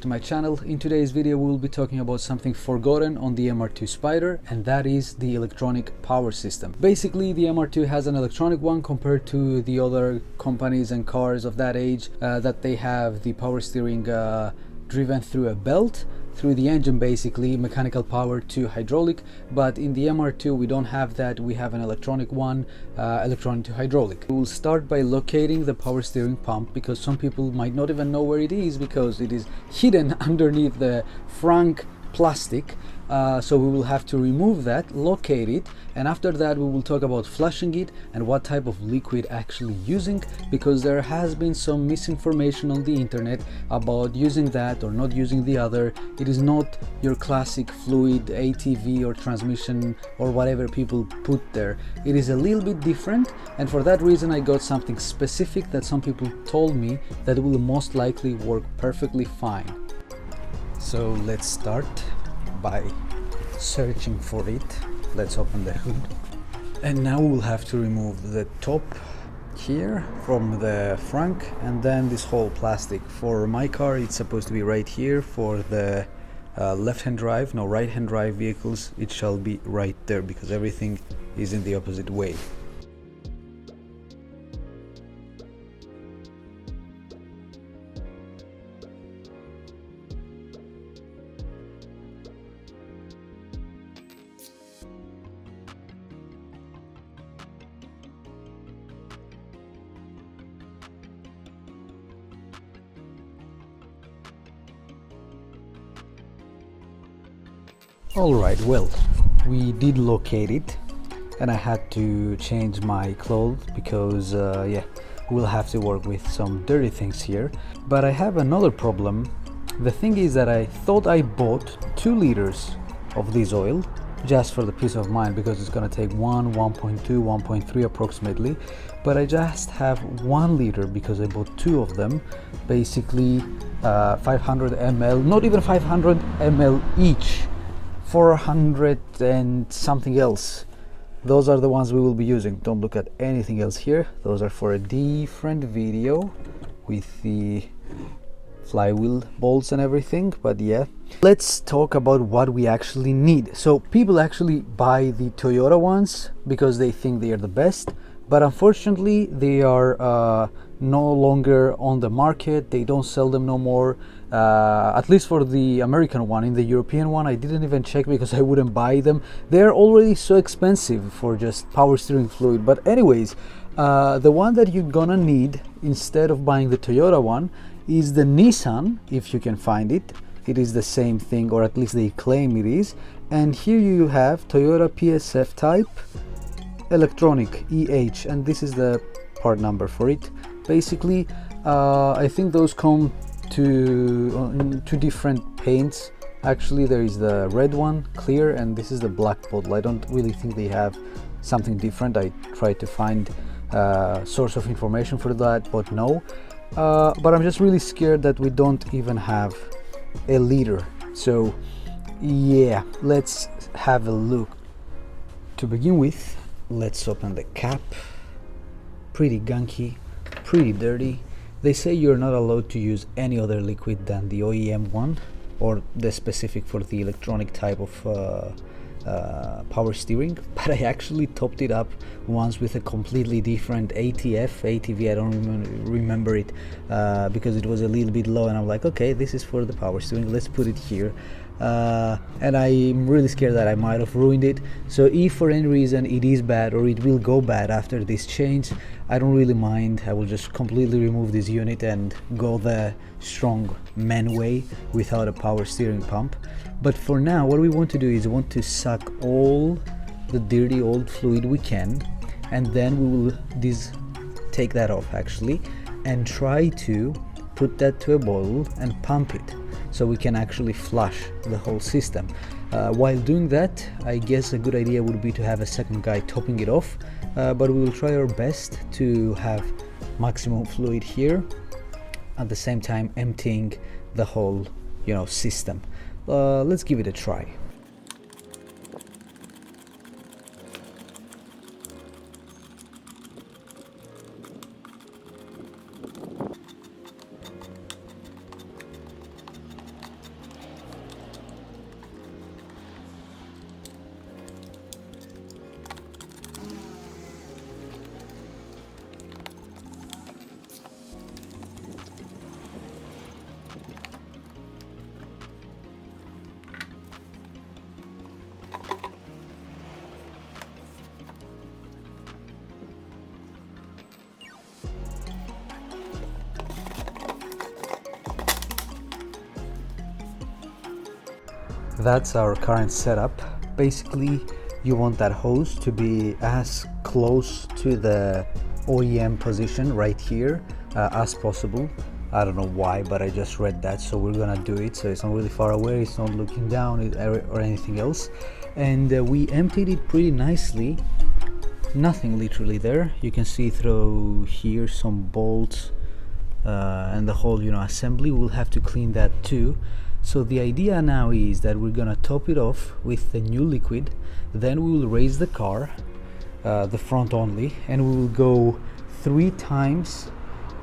to my channel. In today's video we will be talking about something forgotten on the Mr2 Spyder, and that is the electronic power system. Basically the Mr2 has an electronic one compared to the other companies and cars of that age that they have the power steering driven through a belt, through the engine, basically mechanical power to hydraulic. But in the Mr2 we don't have that. We have an electronic one, electronic to hydraulic. We will start by locating the power steering pump, because some people might not even know where it is because it is hidden underneath the frank plastic. So we will have to remove that, locate it, and after that we will talk about flushing it and what type of liquid actually using, because there has been some misinformation on the internet about using that or not using the other. It is not your classic fluid ATV or transmission or whatever people put there. It is a little bit different, and for that reason I got something specific that some people told me that will most likely work perfectly fine. So let's start by searching for it. Let's open the hood, and now we'll have to remove the top here from the frank, and then this whole plastic. For my car it's supposed to be right here. For the left-hand drive, no, right-hand drive vehicles, it shall be right there, because everything is in the opposite way. Alright, well, we did locate it, and I had to change my clothes because yeah, we'll have to work with some dirty things here. But I have another problem. The thing is that I thought I bought 2 liters of this oil just for the peace of mind, because it's gonna take 1.2, 1.3 approximately, but I just have 1 liter because I bought 2 of them, basically 500 ml, not even 500 ml each, 400 and something else. Those are the ones we will be using. Don't look at anything else here. Those are for a different video with the flywheel bolts and everything. But yeah, let's talk about what we actually need. So people actually buy the Toyota ones because they think they are the best, but unfortunately they are no longer on the market. They don't sell them no more, at least for the American one. In the European one I didn't even check because I wouldn't buy them. They're already so expensive for just power steering fluid. But anyways, the one that you're gonna need instead of buying the Toyota one is the Nissan, if you can find it. It is the same thing, or at least they claim it is. And here you have Toyota PSF type electronic EH, and this is the part number for it. Basically I think those come to 2 different paints. Actually there is the red one, clear, and this is the black bottle. I don't really think they have something different. I tried to find source of information for that, but no. But I'm just really scared that we don't even have a liter. So yeah, let's have a look. To begin with, let's open the cap. Pretty gunky, pretty dirty. They say you're not allowed to use any other liquid than the OEM one, or the specific for the electronic type of power steering, but I actually topped it up once with a completely different ATV. I don't remember it because it was a little bit low, and I'm like, okay, this is for the power steering, let's put it here. And I'm really scared that I might have ruined it. So if for any reason it is bad, or it will go bad after this change, I don't really mind. I will just completely remove this unit and go the strong man way without a power steering pump. But for now what we want to do is we want to suck all the dirty old fluid we can, and then we will take that off actually, and try to put that to a bottle and pump it, so we can actually flush the whole system. While doing that, I guess a good idea would be to have a second guy topping it off, but we will try our best to have maximum fluid here, at the same time emptying the whole, system. Let's give it a try. that's our current setup. Basically, you want that hose to be as close to the OEM position right here as possible. I don't know why, but I just read that, so we're gonna do it so it's not really far away, it's not looking down or anything else. And we emptied it pretty nicely. Nothing literally there. You can see through here some bolts and the whole assembly. We'll have to clean that too. So the idea now is that we're gonna top it off with the new liquid, then we will raise the car, the front only, and we will go 3 times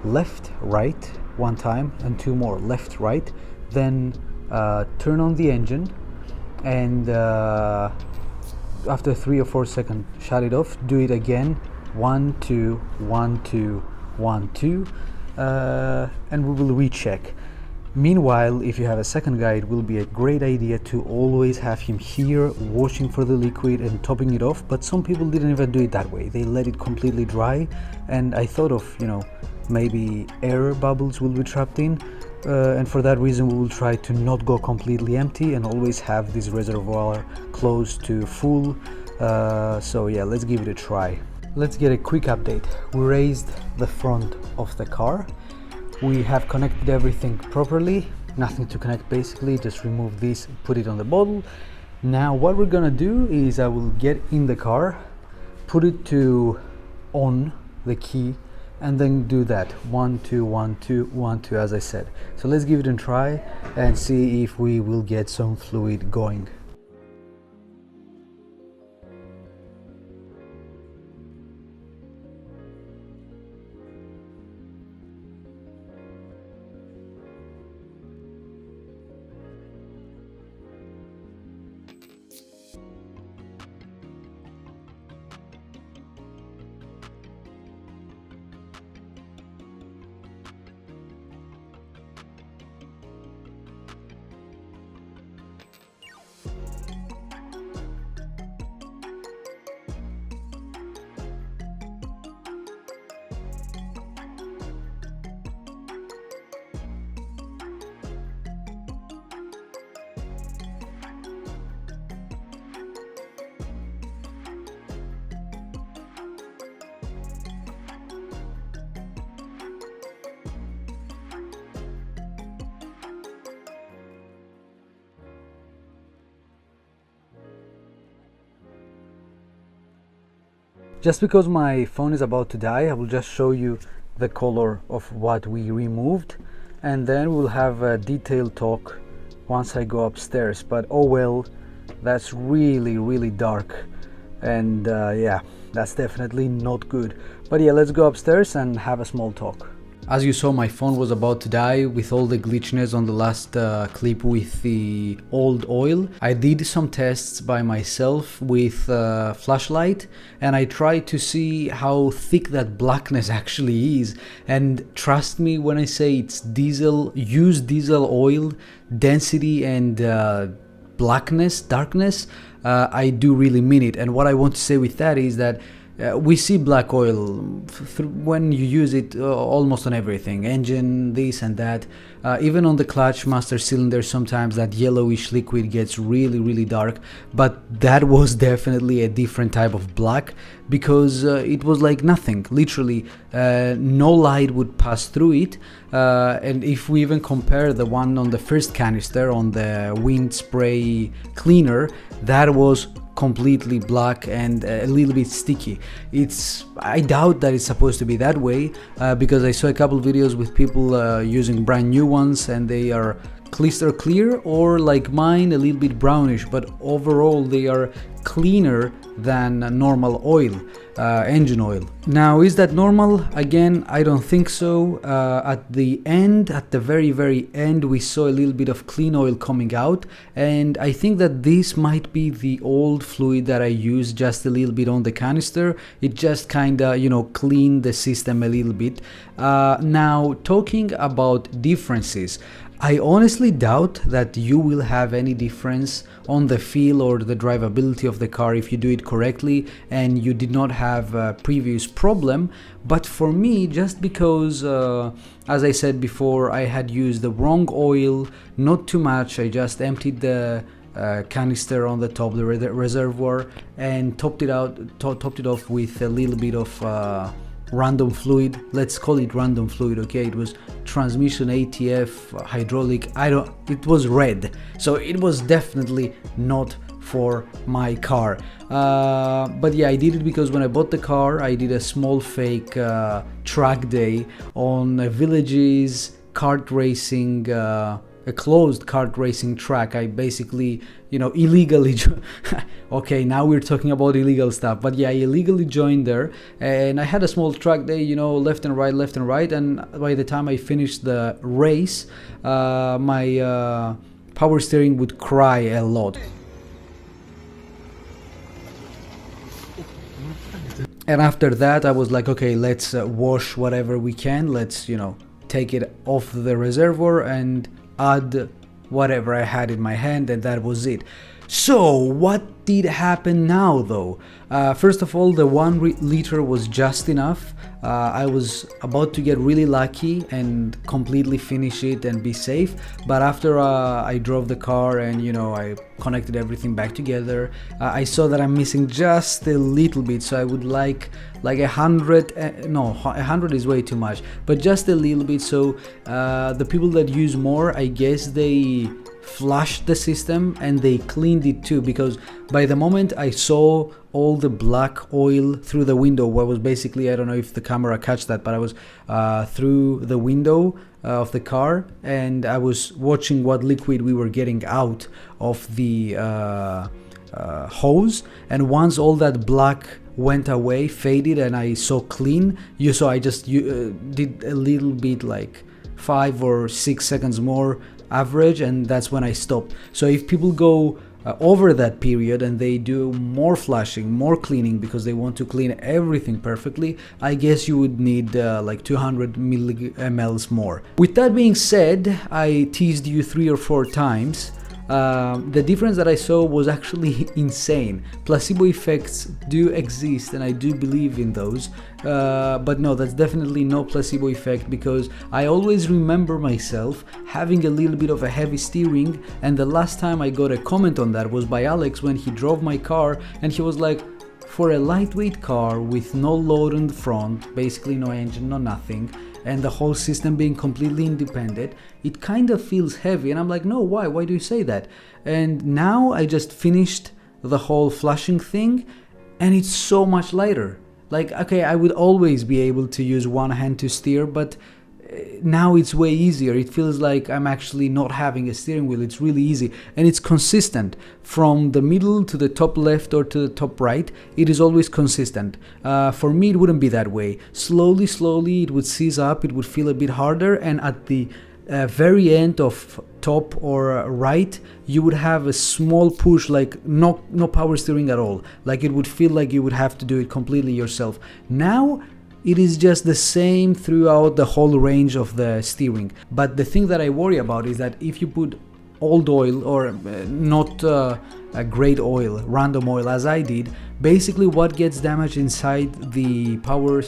left, right, 1 time, and 2 more left, right, then turn on the engine, and after 3 or 4 seconds shut it off, do it again, 1 2 1 2 1 2, and we will recheck. Meanwhile, if you have a second guy, it will be a great idea to always have him here washing for the liquid and topping it off, but some people didn't even do it that way. They let it completely dry, and I thought of maybe air bubbles will be trapped in, and for that reason we will try to not go completely empty and always have this reservoir close to full. So yeah, let's give it a try. Let's get a quick update. We raised the front of the car. We have connected everything properly, nothing to connect basically, just remove this, put it on the bottle. Now what we're gonna do is I will get in the car, put it to on the key, and then do that 1 2 1 2 1 2 as I said. So let's give it a try and see if we will get some fluid going. Just because my phone is about to die, I will just show you the color of what we removed, and then we'll have a detailed talk once I go upstairs. But oh well, that's really dark, and yeah, that's definitely not good. But yeah, let's go upstairs and have a small talk. As you saw, my phone was about to die with all the glitchiness on the last clip with the old oil. I did some tests by myself with flashlight, and I tried to see how thick that blackness actually is. And trust me when I say it's diesel, used diesel oil density and blackness, darkness, I do really mean it. And what I want to say with that is that we see black oil when you use it almost on everything, engine, this and that, even on the clutch master cylinder. Sometimes that yellowish liquid gets really dark, but that was definitely a different type of black, because it was like nothing, literally no light would pass through it. And if we even compare the one on the first canister on the wind spray cleaner, that was completely black and a little bit sticky. I doubt that it's supposed to be that way, because I saw a couple videos with people using brand new ones, and they are crystal clear, or like mine, a little bit brownish, but overall they are cleaner than normal oil, engine oil. Now, is that normal? Again, I don't think so. At the end, at the very end, we saw a little bit of clean oil coming out, and I think that this might be the old fluid that I used just a little bit on the canister. It just kinda, cleaned the system a little bit. Now, talking about differences, I honestly doubt that you will have any difference on the feel or the drivability of the car if you do it correctly and you did not have a previous problem. But for me, just because, as I said before, I had used the wrong oil, not too much, I just emptied the canister on the top, the reservoir, and topped it off with a little bit of random fluid. Let's call it random fluid, okay? It was transmission, ATF, hydraulic, it was red, so it was definitely not for my car. But yeah, I did it because when I bought the car, I did a small fake track day on a Village's kart racing, a closed kart racing track. I basically, illegally okay, now we're talking about illegal stuff, but yeah, I illegally joined there, and I had a small track day, left and right, and by the time I finished the race, my power steering would cry a lot. And after that, I was like, okay, let's wash whatever we can. Let's, take it off the reservoir and add whatever I had in my hand, and that was it. So what did happen now though? First of all, the 1 liter was just enough. I was about to get really lucky and completely finish it and be safe, but after I drove the car and I connected everything back together, I saw that I'm missing just a little bit, so I would like 100, no, 100 is way too much, but just a little bit. So the people that use more, I guess they flushed the system and they cleaned it too, because by the moment I saw all the black oil through the window, what was basically, I don't know if the camera catch that, but I was through the window of the car, and I was watching what liquid we were getting out of the hose, and once all that black went away, faded, and I saw clean, I just did a little bit, like 5 or 6 seconds more average, and that's when I stopped. So if people go over that period and they do more flushing, more cleaning, because they want to clean everything perfectly, I guess you would need like 200 mLs more. With that being said, I teased you 3 or 4 times. The difference that I saw was actually insane. Placebo effects do exist, and I do believe in those, but no, that's definitely no placebo effect, because I always remember myself having a little bit of a heavy steering, and the last time I got a comment on that was by Alex when he drove my car, and he was like, for a lightweight car with no load on the front, basically no engine, no nothing, and the whole system being completely independent, it kind of feels heavy. And I'm like, no, why do you say that? And now I just finished the whole flushing thing, and it's so much lighter. Like, okay, I would always be able to use one hand to steer, but now it's way easier. It feels like I'm actually not having a steering wheel. It's really easy, and it's consistent from the middle to the top left or to the top right. It is always consistent. For me, it wouldn't be that way. Slowly it would seize up, it would feel a bit harder, and at the very end of top or right, you would have a small push, like no power steering at all. Like it would feel like you would have to do it completely yourself. Now it is just the same throughout the whole range of the steering. But the thing that I worry about is that if you put old oil, or not a great oil, random oil as I did, basically what gets damaged inside the power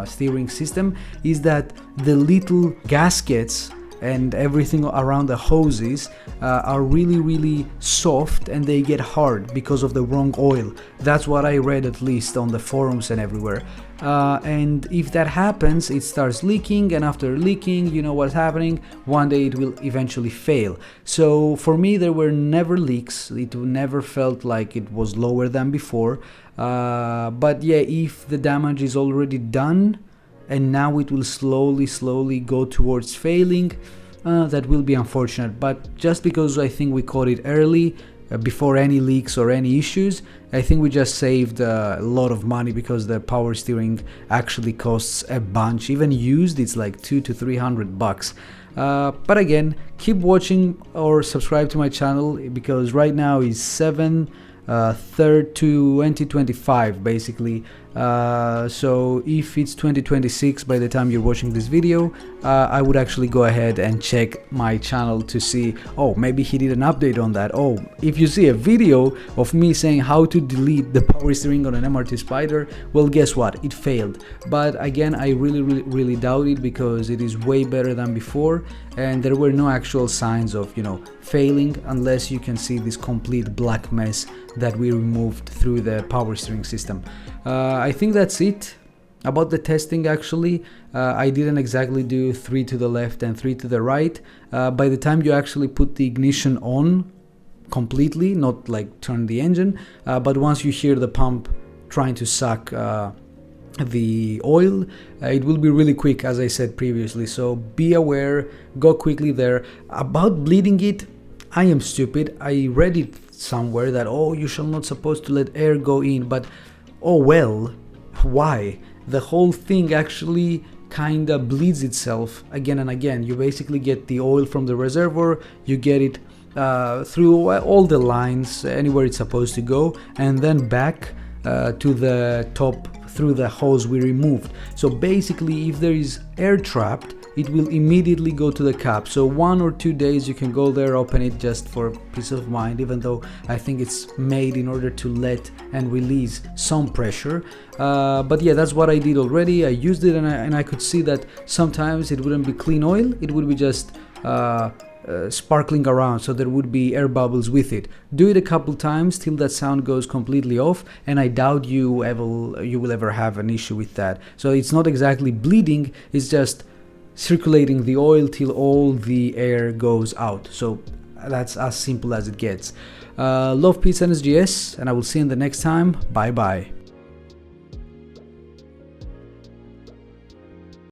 steering system is that the little gaskets and everything around the hoses are really soft, and they get hard because of the wrong oil. That's what I read, at least on the forums and everywhere. And if that happens, it starts leaking, and after leaking, you know what's happening, one day it will eventually fail. So for me, there were never leaks. It never felt like it was lower than before. But yeah, if the damage is already done and now it will slowly go towards failing, that will be unfortunate. But just because I think we caught it early, before any leaks or any issues, I think we just saved a lot of money, because the power steering actually costs a bunch. Even used, it's like $200 to $300. But again, keep watching or subscribe to my channel, because right now is 7/3 2025 basically. So if it's 2026 by the time you're watching this video, I would actually go ahead and check my channel to see, oh, maybe he did an update on that. Oh, if you see a video of me saying how to delete the power steering on an Mr2 Spyder, well, guess what, it failed. But again, I really doubt it, because it is way better than before, and there were no actual signs of, you know, failing, unless you can see this complete black mess that we removed through the power steering system. I think that's it about the testing. Actually, I didn't exactly do 3 to the left and 3 to the right. By the time you actually put the ignition on completely, not like turn the engine, but once you hear the pump trying to suck the oil, it will be really quick, as I said previously. So be aware, go quickly there. About bleeding it, I am stupid. I read it somewhere that, oh, you shall not supposed to let air go in, but oh well, why? The whole thing actually kinda bleeds itself again and again. You basically get the oil from the reservoir, you get it through all the lines, anywhere it's supposed to go, and then back to the top through the hose we removed. So basically, if there is air trapped, it will immediately go to the cap. So 1 or 2 days you can go there, open it just for peace of mind, even though I think it's made in order to let and release some pressure. But yeah, that's what I did already. I used it, and I could see that sometimes it wouldn't be clean oil, it would be just sparkling around, so there would be air bubbles with it. Do it a couple times till that sound goes completely off, and I doubt you will ever have an issue with that. So it's not exactly bleeding, it's just circulating the oil till all the air goes out. So that's as simple as it gets. Love, peace, and SGS, and I will see you in the next time. Bye bye.